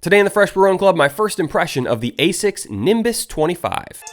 Today in the Fresh Brew Run Club, my first impression of the ASICS Nimbus 25.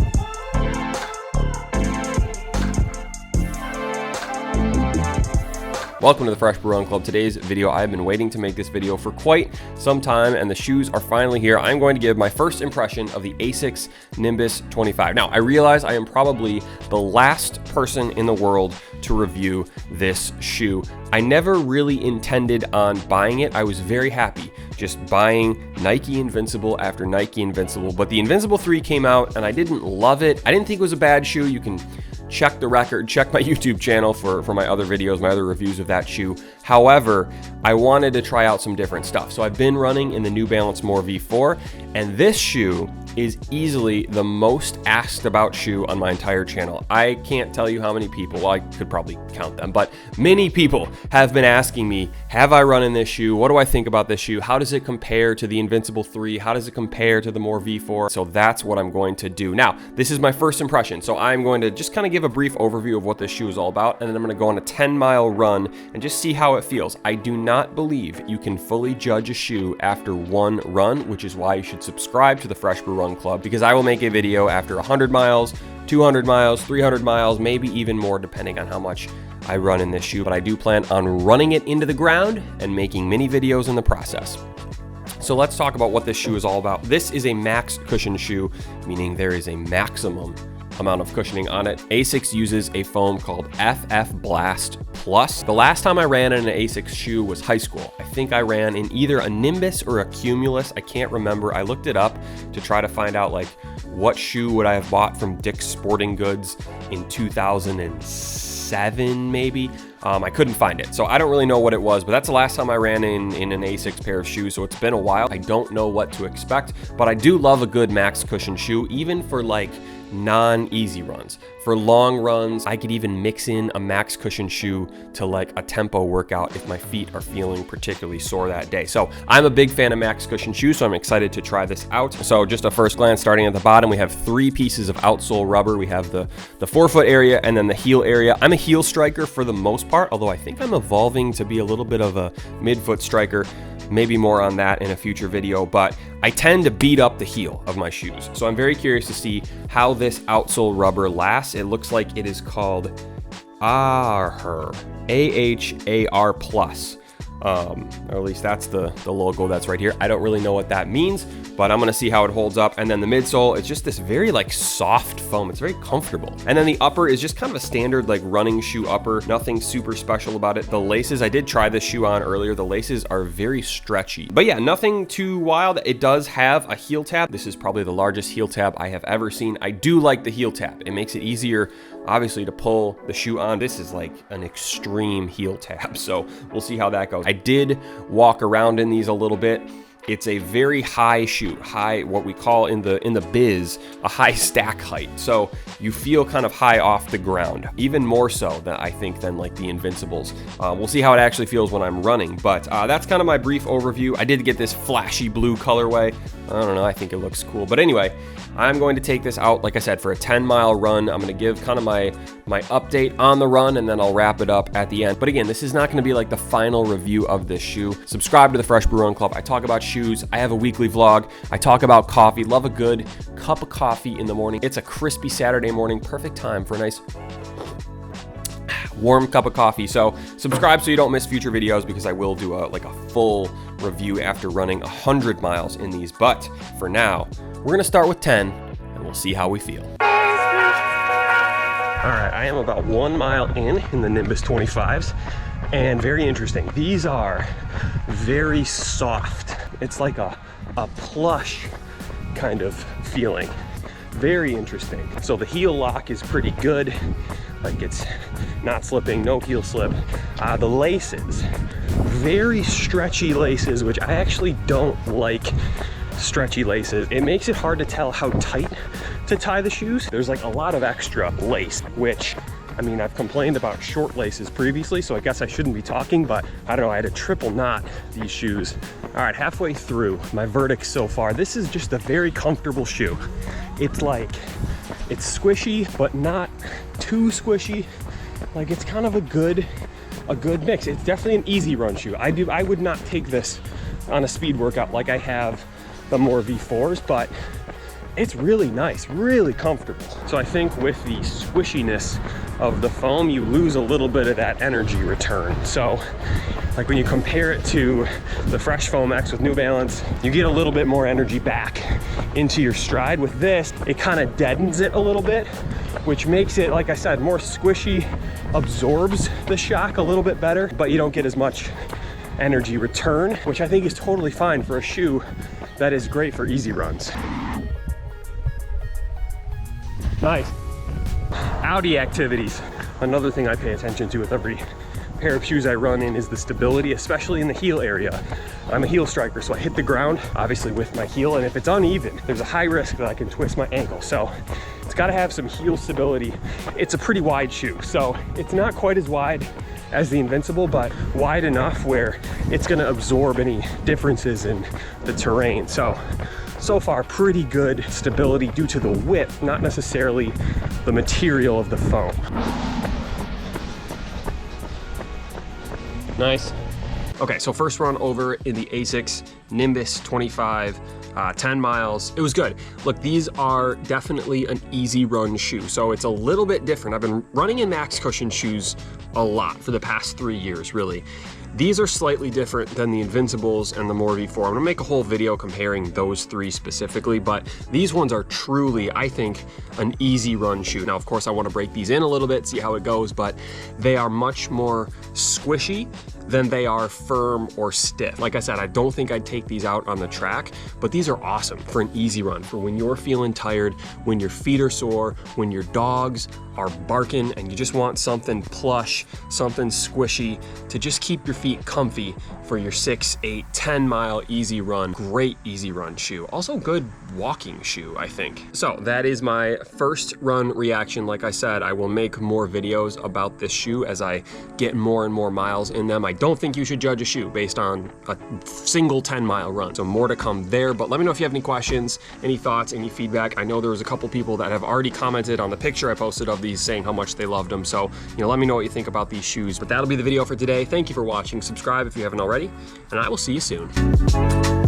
Welcome to the Fresh Brew Run Club. Today's video, I've been waiting to make this video for quite some time, and the shoes are finally here. I'm going to give my first impression of the ASICS Nimbus 25. Now, I realize I am probably the last person in the world to review this shoe. I never really intended on buying it. I was very happy just buying Nike Invincible after Nike Invincible, but the Invincible 3 came out and I didn't love it. I didn't think it was a bad shoe. You can check the record, check my YouTube channel for my other videos, my other reviews of that shoe. However, I wanted to try out some different stuff. So I've been running in the New Balance More V4, and this shoe is easily the most asked about shoe on my entire channel. I can't tell you how many people, well, I could probably count them, but many people have been asking me, have I run in this shoe? What do I think about this shoe? How does it compare to the Invincible 3? How does it compare to the More V4? So that's what I'm going to do. Now, this is my first impression, so I'm going to just kind of give a brief overview of what this shoe is all about, and then I'm going to go on a 10-mile run and just see how it feels. I do not believe you can fully judge a shoe after one run, which is why you should subscribe to the Fresh Brew Run Club, because I will make a video after 100 miles, 200 miles, 300 miles, maybe even more depending on how much I run in this shoe, but I do plan on running it into the ground and making mini videos in the process. So let's talk about what this shoe is all about. This is a max cushion shoe, meaning there is a maximum amount of cushioning on it. ASICS uses a foam called FF Blast Plus. The last time I ran in an ASICS shoe was high school. I think I ran in either a Nimbus or a Cumulus. I can't remember. I looked it up to try to find out like what shoe would I have bought from Dick's Sporting Goods in 2007 maybe. I couldn't find it, so I don't really know what it was, but that's the last time I ran in an ASICS pair of shoes, so it's been a while. I don't know what to expect, but I do love a good max cushion shoe, even for like non-easy runs. For long runs, I could even mix in a max cushion shoe to like a tempo workout if my feet are feeling particularly sore that day. So I'm a big fan of max cushion shoes, so I'm excited to try this out. So just a first glance, starting at the bottom, we have 3 pieces of outsole rubber. We have the forefoot area and then the heel area. I'm a heel striker for the most part, although I think I'm evolving to be a little bit of a midfoot striker. Maybe more on that in a future video, but I tend to beat up the heel of my shoes. So I'm very curious to see how this outsole rubber lasts. It looks like it is called AHR Plus. Or at least that's the logo that's right here. I don't really know what that means, but I'm gonna see how it holds up. And then the midsole, it's just this very like soft foam. It's very comfortable. And then the upper is just kind of a standard like running shoe upper. Nothing super special about it. The laces, I did try this shoe on earlier. The laces are very stretchy, but yeah, nothing too wild. It does have a heel tab. This is probably the largest heel tab I have ever seen. I do like the heel tab. It makes it easier, obviously, to pull the shoe on. This is like an extreme heel tab, so we'll see how that goes. I did walk around in these a little bit. It's a very high shoe, what we call in the biz a high stack height. So you feel kind of high off the ground, even more so than I think than like the Invincibles. We'll see how it actually feels when I'm running, but that's kind of my brief overview. I did get this flashy blue colorway. I don't know, I think it looks cool. But anyway, I'm going to take this out, like I said, for a 10-mile run. I'm going to give kind of my update on the run, and then I'll wrap it up at the end. But again, this is not going to be like the final review of this shoe. Subscribe to the Fresh Brew Run Club. I talk about shoes. I have a weekly vlog. I talk about coffee. Love a good cup of coffee in the morning. It's a crispy Saturday morning. Perfect time for a nice warm cup of coffee. So subscribe so you don't miss future videos, because I will do a full review after running 100 miles in these. But for now, we're gonna start with 10 and we'll see how we feel. All right, I am about 1 mile in the Nimbus 25s, and very interesting. These are very soft. It's like a plush kind of feeling. Very interesting. So the heel lock is pretty good. Like it's not slipping, no heel slip. The laces, very stretchy laces, which I actually don't like stretchy laces. It makes it hard to tell how tight to tie the shoes. There's like a lot of extra lace, which, I mean, I've complained about short laces previously, so I guess I shouldn't be talking, but I don't know, I had to triple knot these shoes. All right, halfway through my verdict so far, this is just a very comfortable shoe. It's like, it's squishy, but not too squishy. Like it's kind of a good mix. It's definitely an easy run shoe. I would not take this on a speed workout like I have the more V4s, but it's really nice, really comfortable. So I think with the squishiness of the foam, you lose a little bit of that energy return. So like when you compare it to the Fresh Foam X with New Balance, you get a little bit more energy back into your stride. With this, it kind of deadens it a little bit, which makes it, like I said, more squishy, absorbs the shock a little bit better, but you don't get as much energy return, which I think is totally fine for a shoe that is great for easy runs. Nice. Audi activities. Another thing I pay attention to with every pair of shoes I run in is the stability, especially in the heel area. I'm a heel striker, so I hit the ground, obviously with my heel, and if it's uneven, there's a high risk that I can twist my ankle. So it's gotta have some heel stability. It's a pretty wide shoe, so it's not quite as wide as the Invincible, but wide enough where it's gonna absorb any differences in the terrain. So far, pretty good stability due to the width, not necessarily the material of the foam. Nice. Okay, so first run over in the ASICS Nimbus 25, 10 miles. It was good. Look, these are definitely an easy run shoe, so it's a little bit different. I've been running in max cushion shoes a lot for the past 3 years, really. These are slightly different than the Invincibles and the More V4. I'm gonna make a whole video comparing those three specifically, but these ones are truly, I think, an easy run shoe. Now, of course, I wanna break these in a little bit, see how it goes, but they are much more squishy than they are firm or stiff. Like I said, I don't think I'd take these out on the track, but these are awesome for an easy run, for when you're feeling tired, when your feet are sore, when your dogs are barking and you just want something plush, something squishy to just keep your feet comfy for your 6, 8, 10 mile easy run. Great easy run shoe. Also good walking shoe, I think. So that is my first run reaction. Like I said, I will make more videos about this shoe as I get more and more miles in them. I don't think you should judge a shoe based on a single 10-mile run. So more to come there, but let me know if you have any questions, any thoughts, any feedback. I know there was a couple people that have already commented on the picture I posted of these saying how much they loved them. So, let me know what you think about these shoes. But that'll be the video for today. Thank you for watching. Subscribe if you haven't already, and I will see you soon.